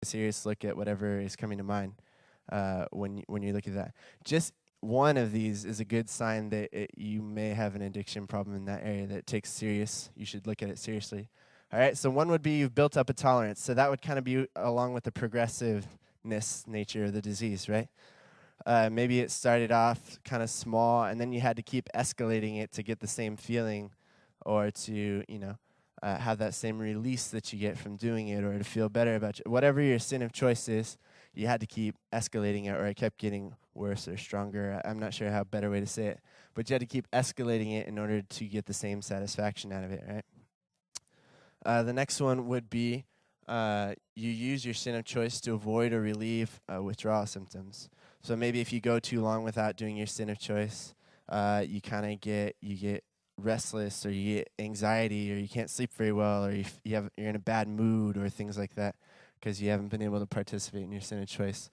a serious look at whatever is coming to mind when you look at that. Just one of these is a good sign that you may have an addiction problem in that area that takes serious. You should look at it seriously. All right, so one would be you've built up a tolerance. So that would kind of be along with the progressiveness nature of the disease, right? Maybe it started off kind of small, and then you had to keep escalating it to get the same feeling, or to have that same release that you get from doing it, or to feel better about whatever your sin of choice is. You had to keep escalating it, or it kept getting worse or stronger. I'm not sure how a better way to say it, but you had to keep escalating it in order to get the same satisfaction out of it, right? The next one would be you use your sin of choice to avoid or relieve withdrawal symptoms. So maybe if you go too long without doing your sin of choice, you get restless, or you get anxiety, or you can't sleep very well, or you're in a bad mood, or things like that, because you haven't been able to participate in your sin of choice.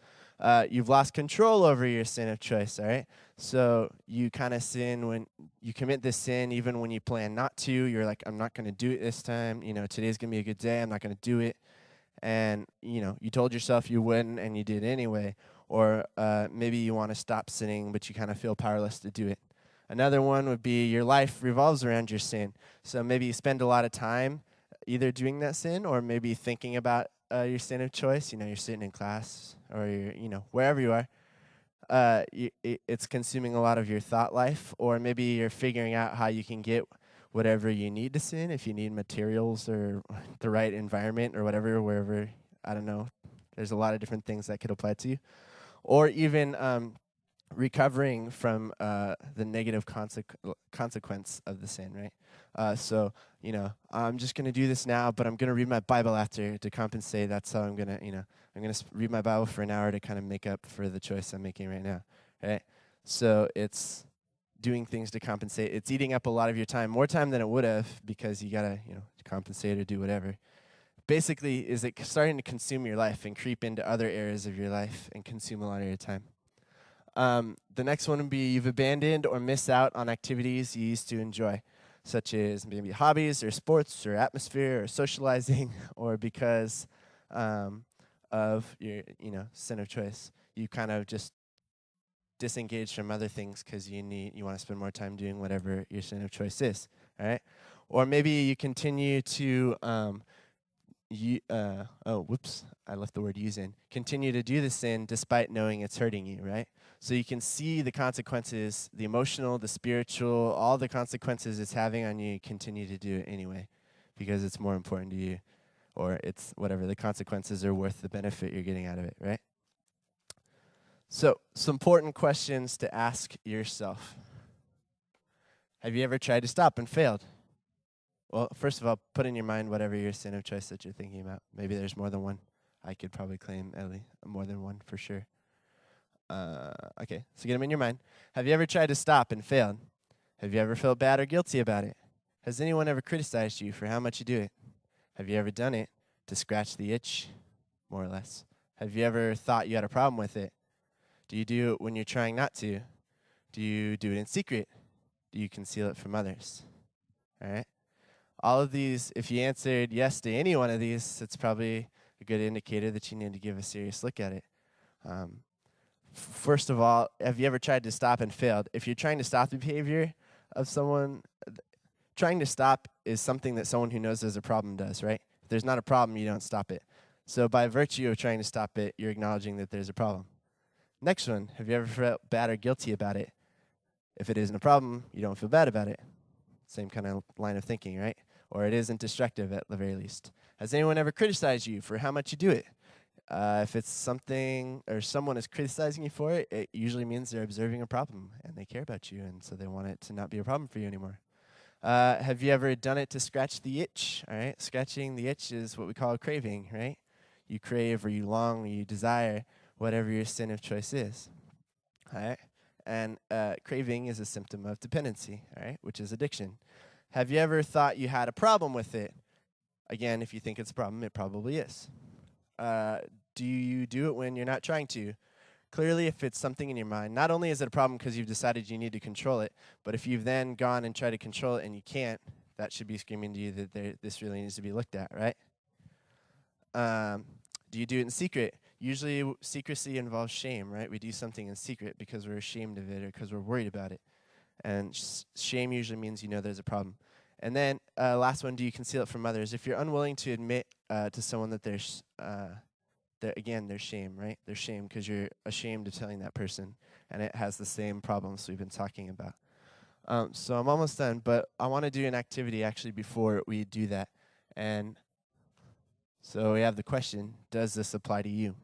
You've lost control over your sin of choice, all right? So you kind of sin when you commit this sin, even when you plan not to. You're like, I'm not going to do it this time. Today's going to be a good day. I'm not going to do it. And, you told yourself you wouldn't, and you did anyway. Or maybe you want to stop sinning, but you kind of feel powerless to do it. Another one would be your life revolves around your sin. So maybe you spend a lot of time either doing that sin, or maybe thinking about your sin of choice. You're sitting in class, or you're, wherever you are. It's consuming a lot of your thought life, or maybe you're figuring out how you can get whatever you need to sin, if you need materials or the right environment or whatever, wherever, I don't know. There's a lot of different things that could apply to you. Or even recovering from the negative consequence of the sin, right? So, I'm just going to do this now, but I'm going to read my Bible after to compensate. That's how I'm going to read my Bible for an hour to kind of make up for the choice I'm making right now, right? So it's doing things to compensate. It's eating up a lot of your time, more time than it would have, because you got to, compensate or do whatever. Basically, is it starting to consume your life and creep into other areas of your life and consume a lot of your time? The next one would be you've abandoned or missed out on activities you used to enjoy, such as maybe hobbies or sports or atmosphere or socializing, or because of your sin of choice. You kind of just disengage from other things because you want to spend more time doing whatever your sin of choice is, all right? Or maybe you continue to I left the word use in. Continue to do the sin despite knowing it's hurting you, right? So you can see the consequences, the emotional, the spiritual, all the consequences it's having on you. You continue to do it anyway because it's more important to you, or it's whatever. The consequences are worth the benefit you're getting out of it, right? So some important questions to ask yourself. Have you ever tried to stop and failed? Well, first of all, put in your mind whatever your sin of choice that you're thinking about. Maybe there's more than one. I could probably claim, Ellie, more than one for sure. Okay, so get them in your mind. Have you ever tried to stop and failed? Have you ever felt bad or guilty about it? Has anyone ever criticized you for how much you do it? Have you ever done it to scratch the itch, more or less? Have you ever thought you had a problem with it? Do you do it when you're trying not to? Do you do it in secret? Do you conceal it from others? All right? All of these, if you answered yes to any one of these, it's probably a good indicator that you need to give a serious look at it. First of all, have you ever tried to stop and failed? If you're trying to stop the behavior of someone, trying to stop is something that someone who knows there's a problem does, right? If there's not a problem, you don't stop it. So by virtue of trying to stop it, you're acknowledging that there's a problem. Next one, have you ever felt bad or guilty about it? If it isn't a problem, you don't feel bad about it. Same kind of line of thinking, right? Or it isn't destructive at the very least. Has anyone ever criticized you for how much you do it? If it's something or someone is criticizing you for it, it usually means they're observing a problem and they care about you, and so they want it to not be a problem for you anymore. Have you ever done it to scratch the itch? All right, scratching the itch is what we call a craving, right? You crave or you long or you desire whatever your sin of choice is. All right, and craving is a symptom of dependency, all right, which is addiction. Have you ever thought you had a problem with it? Again, if you think it's a problem, it probably is. Do you do it when you're not trying to? Clearly, if it's something in your mind, not only is it a problem because you've decided you need to control it, but if you've then gone and tried to control it and you can't, that should be screaming to you that this really needs to be looked at, right? Do you do it in secret? Usually secrecy involves shame, right? We do something in secret because we're ashamed of it or because we're worried about it. And shame usually means you know there's a problem. And then last one, do you conceal it from others? If you're unwilling to admit to someone that there's shame, right? There's shame because you're ashamed of telling that person, and it has the same problems we've been talking about. So I'm almost done, but I want to do an activity actually before we do that. And so we have the question, does this apply to you?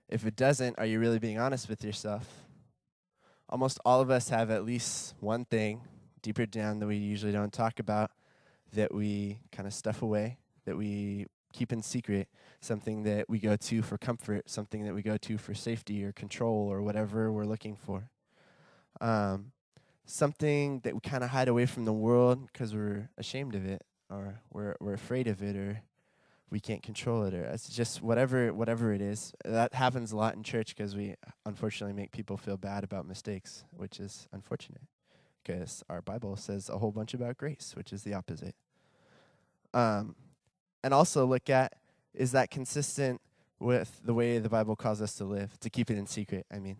If it doesn't, are you really being honest with yourself? Almost all of us have at least one thing deeper down that we usually don't talk about, that we kind of stuff away, that we keep in secret, something that we go to for comfort, something that we go to for safety or control or whatever we're looking for. Something that we kind of hide away from the world because we're ashamed of it, or we're afraid of it, or we can't control it, or it's just whatever it is. That happens a lot in church because we unfortunately make people feel bad about mistakes, which is unfortunate because our Bible says a whole bunch about grace, which is the opposite. And also look at, is that consistent with the way the Bible calls us to live, to keep it in secret, I mean.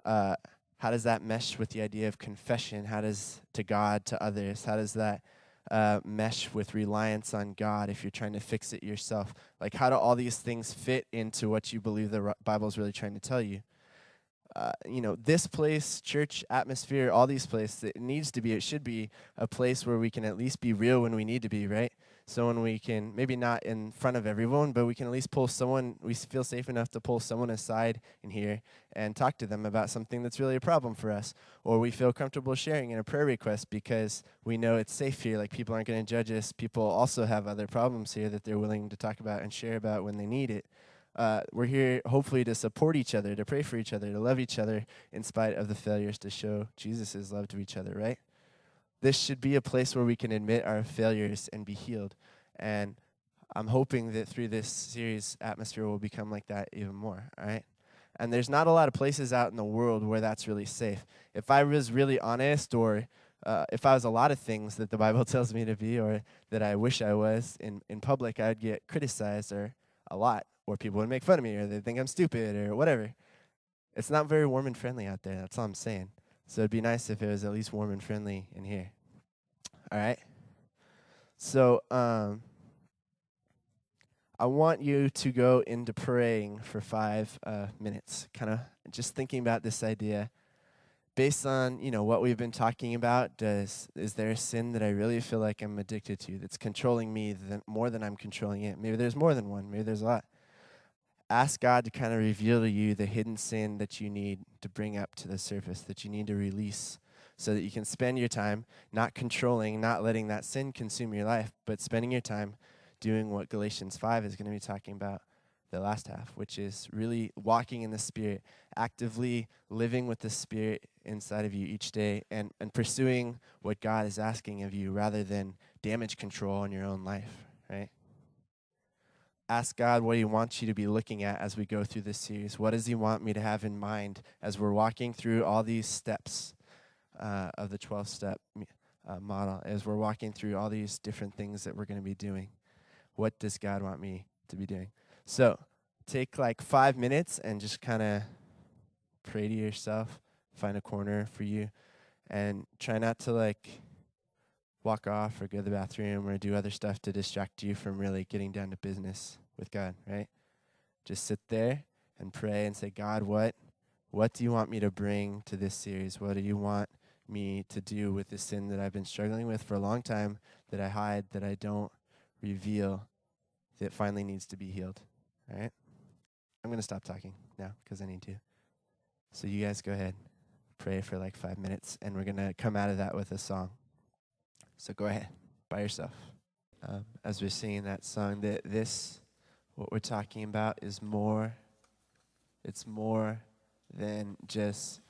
How does that mesh with the idea of confession? How does, to God, to others, how does that mesh with reliance on God if you're trying to fix it yourself? Like, how do all these things fit into what you believe the Bible is really trying to tell you? This place, church atmosphere, all these places, it should be a place where we can at least be real when we need to be, right? So when we can, maybe not in front of everyone, but we can at least we feel safe enough to pull someone aside in here and talk to them about something that's really a problem for us. Or we feel comfortable sharing in a prayer request because we know it's safe here, like people aren't going to judge us. People also have other problems here that they're willing to talk about and share about when they need it. We're here hopefully to support each other, to pray for each other, to love each other in spite of the failures, to show Jesus' love to each other, right? This should be a place where we can admit our failures and be healed. And I'm hoping that through this series, atmosphere will become like that even more, all right? And there's not a lot of places out in the world where that's really safe. If I was really honest, or if I was a lot of things that the Bible tells me to be, or that I wish I was in public, I'd get criticized or a lot, or people would make fun of me, or they'd think I'm stupid, or whatever. It's not very warm and friendly out there. That's all I'm saying. So it'd be nice if it was at least warm and friendly in here. All right? So I want you to go into praying for 5 minutes, kind of just thinking about this idea. Based on, what we've been talking about, is there a sin that I really feel like I'm addicted to that's controlling me more than I'm controlling it? Maybe there's more than one. Maybe there's a lot. Ask God to kind of reveal to you the hidden sin that you need to bring up to the surface, that you need to release, so that you can spend your time not controlling, not letting that sin consume your life, but spending your time doing what Galatians 5 is going to be talking about the last half, which is really walking in the Spirit, actively living with the Spirit inside of you each day, and pursuing what God is asking of you rather than damage control in your own life, right? Ask God what he wants you to be looking at as we go through this series. What does he want me to have in mind as we're walking through all these steps of the 12-step model, as we're walking through all these different things that we're going to be doing? What does God want me to be doing? So take like 5 minutes and just kind of pray to yourself, find a corner for you, and try not to walk off or go to the bathroom or do other stuff to distract you from really getting down to business with God, right? Just sit there and pray and say, God, what do you want me to bring to this series? What do you want me to do with this sin that I've been struggling with for a long time, that I hide, that I don't reveal, that finally needs to be healed, all right? I'm going to stop talking now because I need to. So you guys go ahead, pray for 5 minutes, and we're going to come out of that with a song. So go ahead, by yourself. As we're singing that song, what we're talking about is more. It's more than just,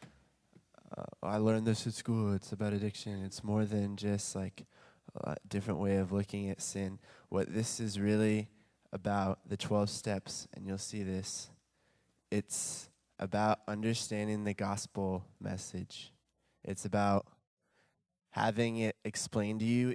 I learned this at school, it's about addiction. It's more than just a different way of looking at sin. What this is really about, the 12 steps, and you'll see this, it's about understanding the gospel message. It's about having it explained to you